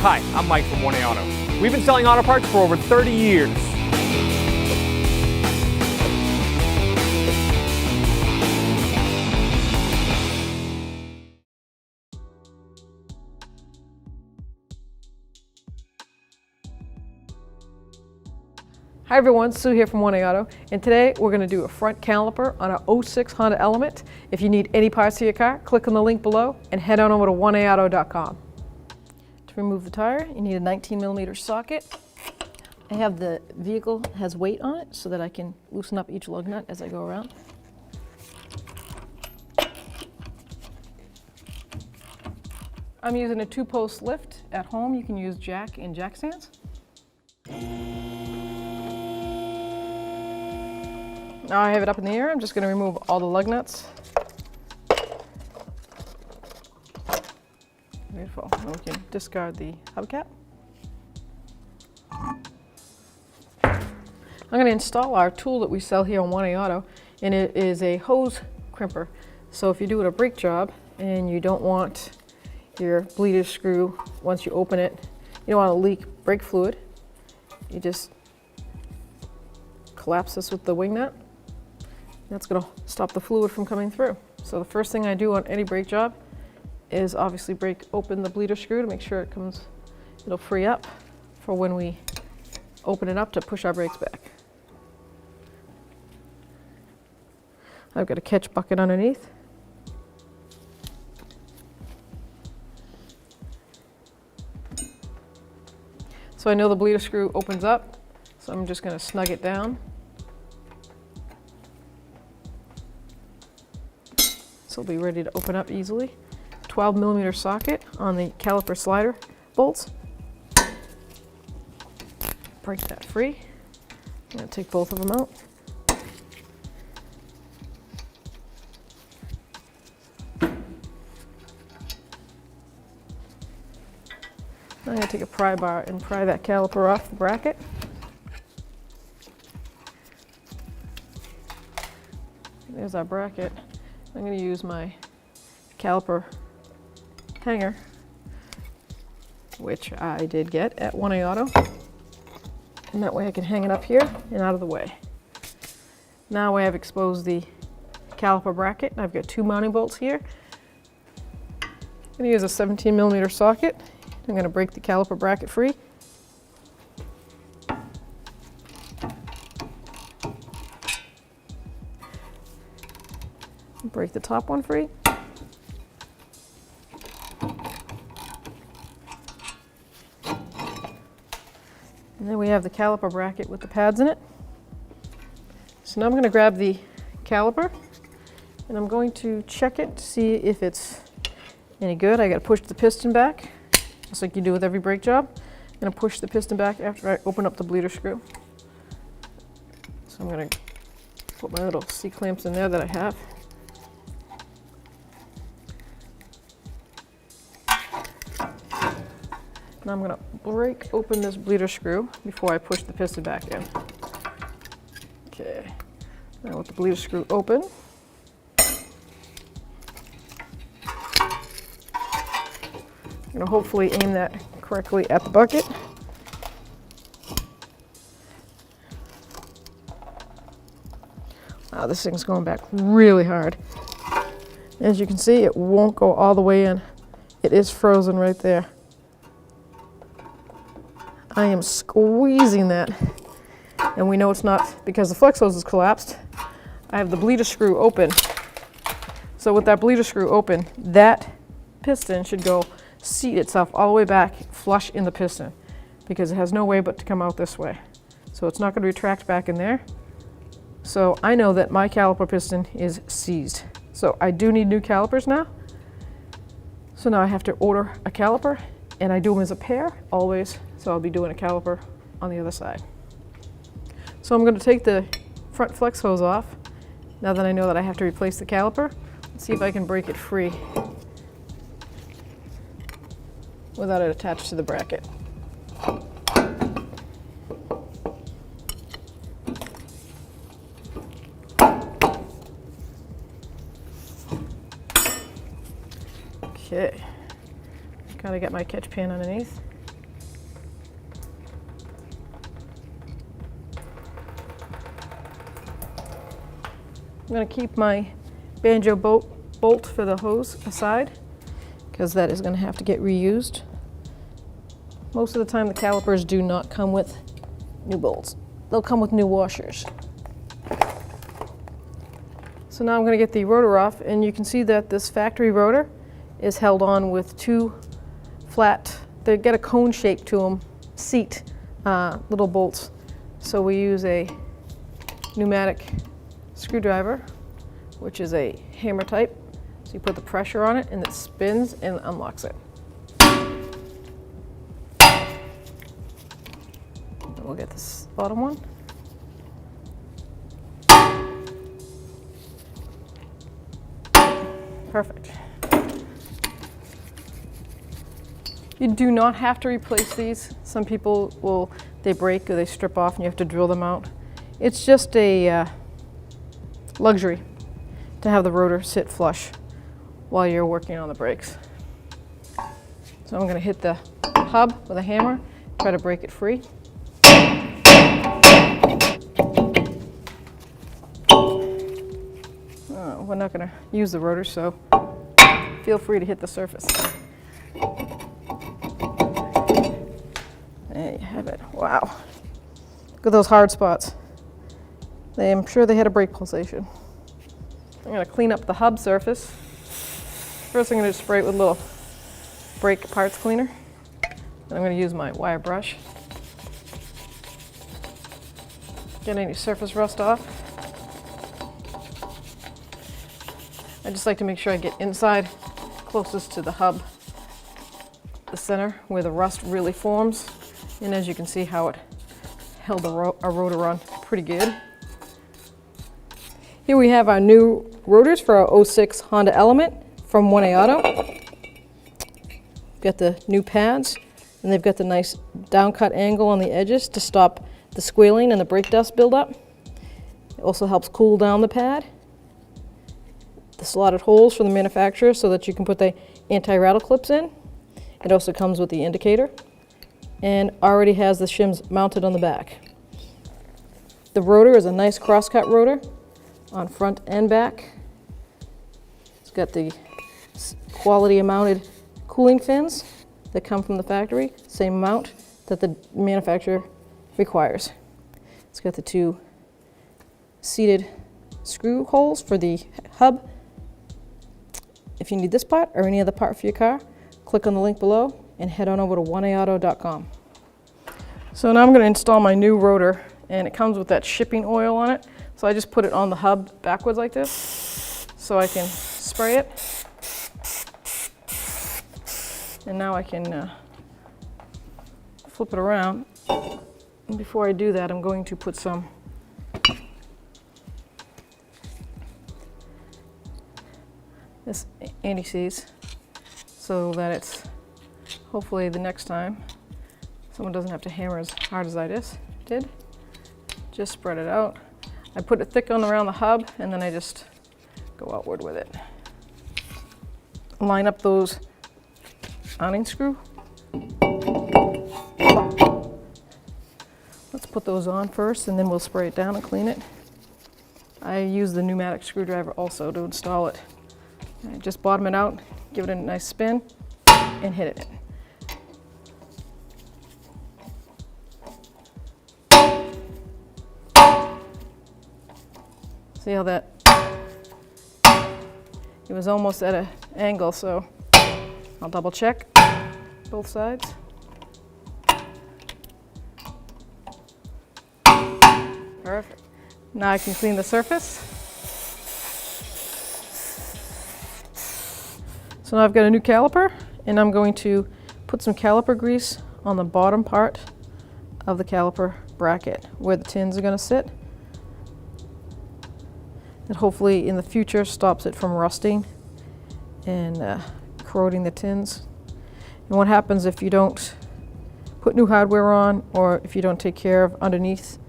Hi, I'm Mike from 1A Auto. We've been selling auto parts for over 30 years. Hi everyone, Sue here from 1A Auto, and today we're going to do a front caliper on a 06 Honda Element. If you need any parts for your car, click on the link below and head on over to 1AAuto.com. To remove the tire, you need a 19mm socket. I have the vehicle has weight on it so that I can loosen up each lug nut as I go around. I'm using a 2-post lift. At home you can use jack and jack stands. Now I have it up in the air, I'm just going to remove all the lug nuts. Beautiful. Now we can discard the hubcap. I'm going to install our tool that we sell here on 1A Auto, and it is a hose crimper. So if you're doing a brake job and you don't want your bleeder screw, once you open it, you don't want to leak brake fluid, you just collapse this with the wing nut. That's going to stop the fluid from coming through. So the first thing I do on any brake job is obviously break open the bleeder screw to make sure it'll free up for when we open it up to push our brakes back. I've got a catch bucket underneath. So I know the bleeder screw opens up, so I'm just going to snug it down. So it'll be ready to open up easily. 12mm socket on the caliper slider bolts. Break that free. I'm going to take both of them out. I'm going to take a pry bar and pry that caliper off the bracket. There's our bracket. I'm going to use my caliper hanger, which I did get at 1A Auto, and that way I can hang it up here and out of the way. Now I have exposed the caliper bracket. I've got 2 mounting bolts here. I'm going to use a 17mm socket. I'm going to break the caliper bracket free. Break the top one free. And then we have the caliper bracket with the pads in it. So now I'm going to grab the caliper and I'm going to check it to see if it's any good. I got to push the piston back, just like you do with every brake job. I'm going to push the piston back after I open up the bleeder screw. So I'm going to put my little C-clamps in there that I have. Now I'm going to break open this bleeder screw before I push the piston back in. Okay, now with the bleeder screw open, I'm going to hopefully aim that correctly at the bucket. Wow, this thing's going back really hard. As you can see, it won't go all the way in. It is frozen right there. I am squeezing that, and we know it's not because the flex hose is collapsed. I have the bleeder screw open. So with that bleeder screw open, that piston should go seat itself all the way back flush in the piston because it has no way but to come out this way. So it's not going to retract back in there. So I know that my caliper piston is seized. So I do need new calipers now. So now I have to order a caliper, and I do them as a pair always. So I'll be doing a caliper on the other side. So I'm going to take the front flex hose off now that I know that I have to replace the caliper. Let's see if I can break it free without it attached to the bracket. Okay, kind of got my catch pan underneath. going to keep my banjo bolt for the hose aside because that is going to have to get reused. Most of the time the calipers do not come with new bolts. They'll come with new washers. So now I'm going to get the rotor off, and you can see that this factory rotor is held on with two flat, they get a cone shape to them, seat little bolts. So we use a pneumatic screwdriver, which is a hammer type. So you put the pressure on it and it spins and unlocks it. And we'll get this bottom one. Perfect. You do not have to replace these. Some people will, they break or they strip off and you have to drill them out. It's just a luxury to have the rotor sit flush while you're working on the brakes. So I'm going to hit the hub with a hammer, try to break it free. We're not going to use the rotor, so feel free to hit the surface. There you have it. Wow. Look at those hard spots. I'm sure they had a brake pulsation. I'm going to clean up the hub surface. First I'm going to spray it with a little brake parts cleaner. Then I'm going to use my wire brush. Get any surface rust off. I just like to make sure I get inside, closest to the hub, the center, where the rust really forms. And as you can see how it held a rotor on pretty good. Here we have our new rotors for our 06 Honda Element from 1A Auto. Got the new pads, and they've got the nice down-cut angle on the edges to stop the squealing and the brake dust buildup. It also helps cool down the pad. The slotted holes from the manufacturer so that you can put the anti-rattle clips in. It also comes with the indicator and already has the shims mounted on the back. The rotor is a nice cross-cut rotor on front and back. It's got the quality mounted cooling fins that come from the factory, same amount that the manufacturer requires. It's got the two seated screw holes for the hub. If you need this part or any other part for your car, click on the link below and head on over to 1aauto.com. So now I'm going to install my new rotor, and it comes with that shipping oil on it. So I just put it on the hub backwards like this so I can spray it. And now I can flip it around. And before I do that, I'm going to put some this anti-seize so that it's hopefully the next time someone doesn't have to hammer as hard as I did. Just spread it out. I put it thick on around the hub and then I just go outward with it. Line up those mounting screw. Let's put those on first and then we'll spray it down and clean it. I use the pneumatic screwdriver also to install it. Just bottom it out, give it a nice spin, and hit it. See how that, it was almost at an angle, so I'll double check both sides. Perfect. Now I can clean the surface. So now I've got a new caliper, and I'm going to put some caliper grease on the bottom part of the caliper bracket where the tins are going to sit. That hopefully in the future stops it from rusting and corroding the tins. And what happens if you don't put new hardware on, or if you don't take care of underneath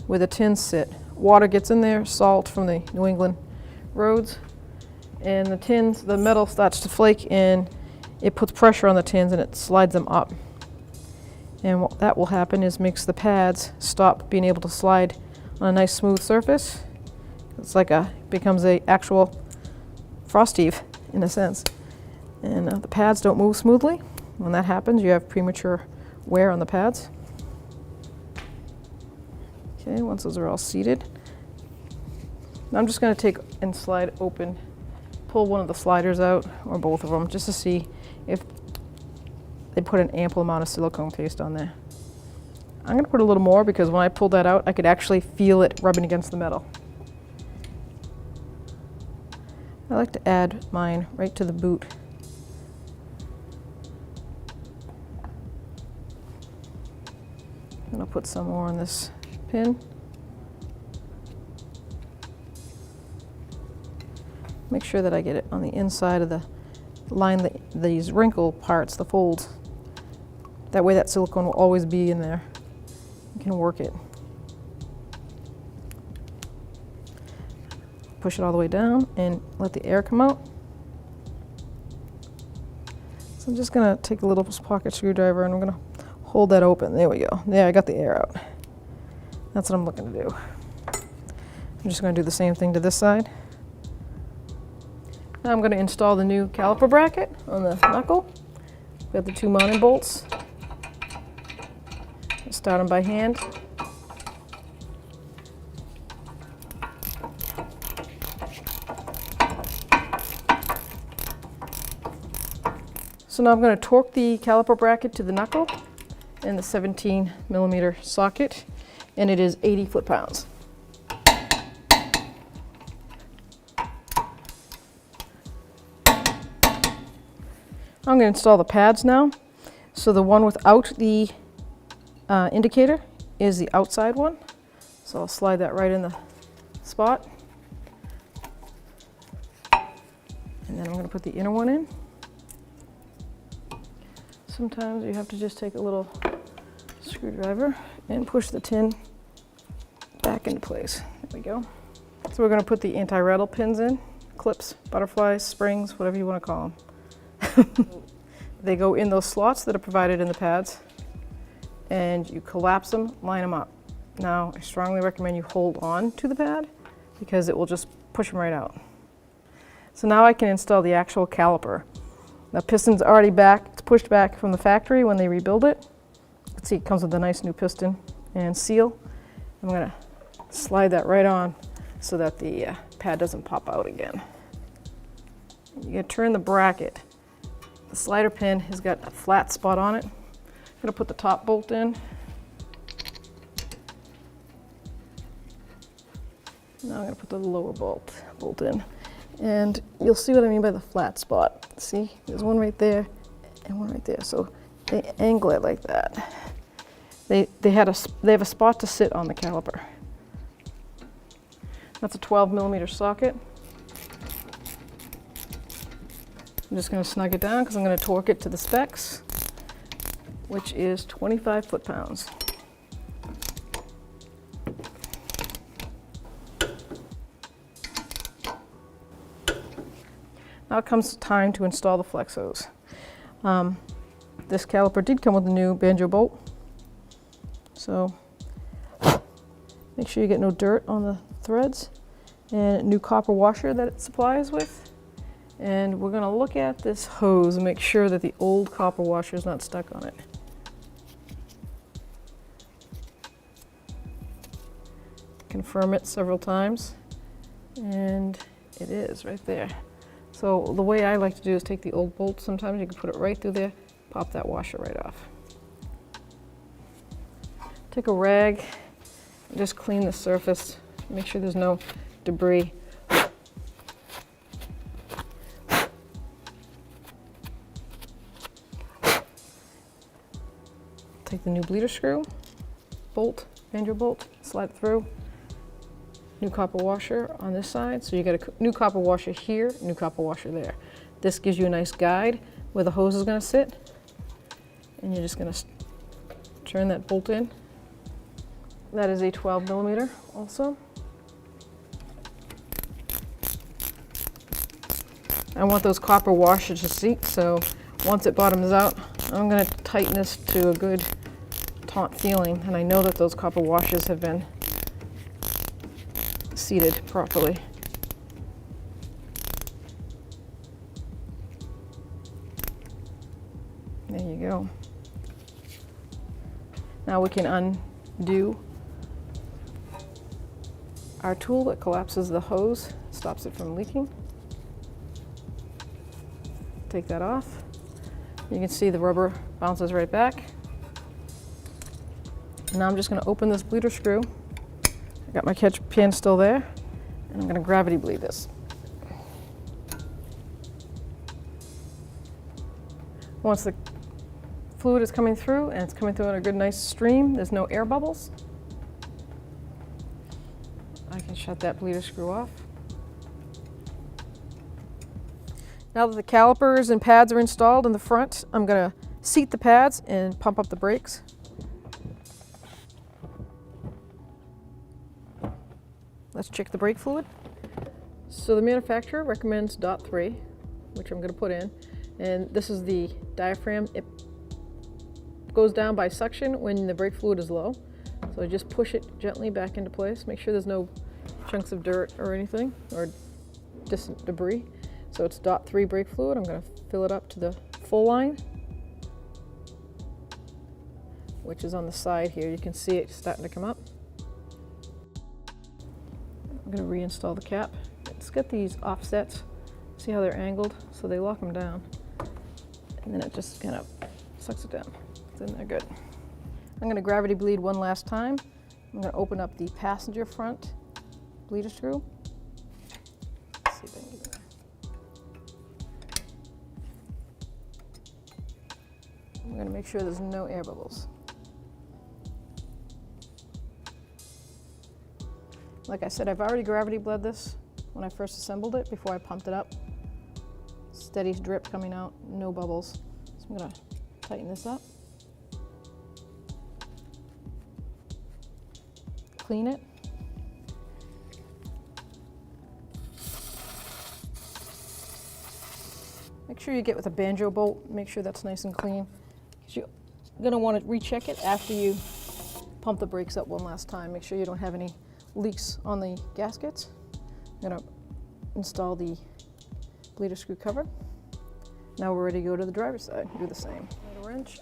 where the tins sit? Water gets in there, salt from the New England roads, and the tins, the metal starts to flake, and it puts pressure on the tins and it slides them up. And what that will happen is makes the pads stop being able to slide on a nice smooth surface, It's like becomes a actual frost heave in a sense. And the pads don't move smoothly. When that happens, you have premature wear on the pads. Okay, once those are all seated, now I'm just going to take and slide open, pull one of the sliders out, or both of them, just to see if they put an ample amount of silicone paste on there. I'm going to put a little more because when I pulled that out, I could actually feel it rubbing against the metal. I like to add mine right to the boot. And I'll put some more on this pin. Make sure that I get it on the inside of the line, these wrinkle parts, the folds. That way that silicone will always be in there. You can work it. Push it all the way down and let the air come out. So I'm just going to take a little pocket screwdriver and I'm going to hold that open. There we go. There, I got the air out. That's what I'm looking to do. I'm just going to do the same thing to this side. Now I'm going to install the new caliper bracket on the knuckle. We've got the 2 mounting bolts. I'll start them by hand. So now I'm going to torque the caliper bracket to the knuckle in the 17mm socket, and it is 80 foot-pounds. I'm going to install the pads now. So the one without the indicator is the outside one. So I'll slide that right in the spot. And then I'm going to put the inner one in. Sometimes you have to just take a little screwdriver and push the tin back into place. There we go. So we're going to put the anti-rattle pins in, clips, butterflies, springs, whatever you want to call them. They go in those slots that are provided in the pads, and you collapse them, line them up. Now, I strongly recommend you hold on to the pad because it will just push them right out. So now I can install the actual caliper. The piston's already back, it's pushed back from the factory when they rebuild it. Let's see, it comes with a nice new piston and seal. I'm going to slide that right on so that the pad doesn't pop out again. You're going to turn the bracket. The slider pin has got a flat spot on it. I'm going to put the top bolt in. Now I'm going to put the lower bolt in. And you'll see what I mean by the flat spot. See, there's one right there and one right there. So they angle it like that. They have a spot to sit on the caliper. That's a 12mm socket. I'm just going to snug it down because I'm going to torque it to the specs, which is 25 foot-pounds. Now it comes time to install the flex hose. This caliper did come with a new banjo bolt, so make sure you get no dirt on the threads, and a new copper washer that it supplies with. And we're going to look at this hose and make sure that the old copper washer is not stuck on it. Confirm it several times, and it is right there. So the way I like to do is take the old bolt. Sometimes you can put it right through there, pop that washer right off. Take a rag and just clean the surface. Make sure there's no debris. Take the new bleeder screw, bolt, banjo bolt, slide it through. New copper washer on this side. So you got a new copper washer here, new copper washer there. This gives you a nice guide where the hose is going to sit. And you're just going to turn that bolt in. That is a 12mm also. I want those copper washers to seat, so once it bottoms out, I'm going to tighten this to a good taut feeling, and I know that those copper washers have been seated properly. There you go. Now we can undo our tool that collapses the hose, stops it from leaking. Take that off. You can see the rubber bounces right back. Now I'm just going to open this bleeder screw. I got my catch pin still there, and I'm going to gravity bleed this. Once the fluid is coming through, and it's coming through in a good nice stream, there's no air bubbles, I can shut that bleeder screw off. Now that the calipers and pads are installed in the front, I'm going to seat the pads and pump up the brakes. Let's check the brake fluid. So the manufacturer recommends .3, which I'm going to put in, and this is the diaphragm. It goes down by suction when the brake fluid is low. So I just push it gently back into place. Make sure there's no chunks of dirt or anything, or distant debris. So it's .3 brake fluid. I'm going to fill it up to the full line, which is on the side here. You can see it starting to come up. I'm going to reinstall the cap. Let's get these offsets. See how they're angled? So they lock them down. And then it just kind of sucks it down. Then they're good. I'm going to gravity bleed one last time. I'm going to open up the passenger front bleeder screw. Let's see if I can get it there. I'm going to make sure there's no air bubbles. Like I said, I've already gravity bled this when I first assembled it before I pumped it up. Steady drip coming out, no bubbles. So I'm going to tighten this up. Clean it. Make sure you get with a banjo bolt, make sure that's nice and clean. Because you're going to want to recheck it after you pump the brakes up one last time. Make sure you don't have any leaks on the gaskets. I'm going to install the bleeder screw cover. Now we're ready to go to the driver's side. Do the same. Light a wrench.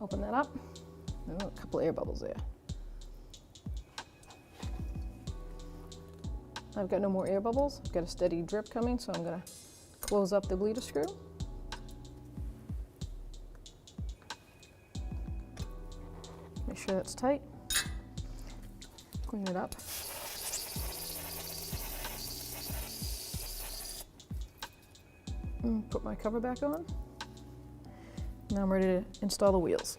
Open that up. Oh, a couple air bubbles there. I've got no more air bubbles. I've got a steady drip coming, so I'm going to close up the bleeder screw. Make sure that's tight. Clean it up. And put my cover back on. Now I'm ready to install the wheels.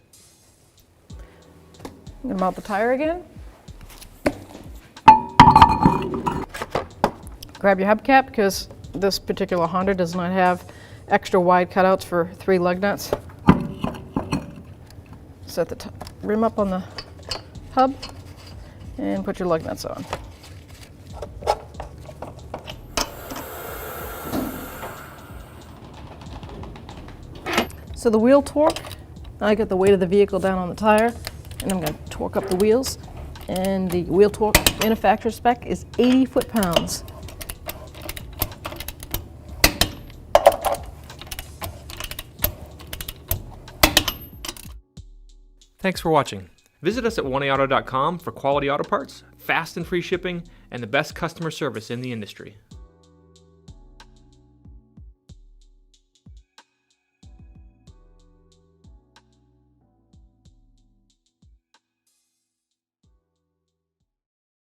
I'm going to mount the tire again. Grab your hubcap because this particular Honda does not have extra wide cutouts for 3 lug nuts. Set the rim up on the hub and put your lug nuts on. So the wheel torque, I got the weight of the vehicle down on the tire, and I'm going to torque up the wheels. And the wheel torque manufacturer spec is 80 foot-pounds. Thanks for watching. Visit us at 1AAuto.com for quality auto parts, fast and free shipping, and the best customer service in the industry.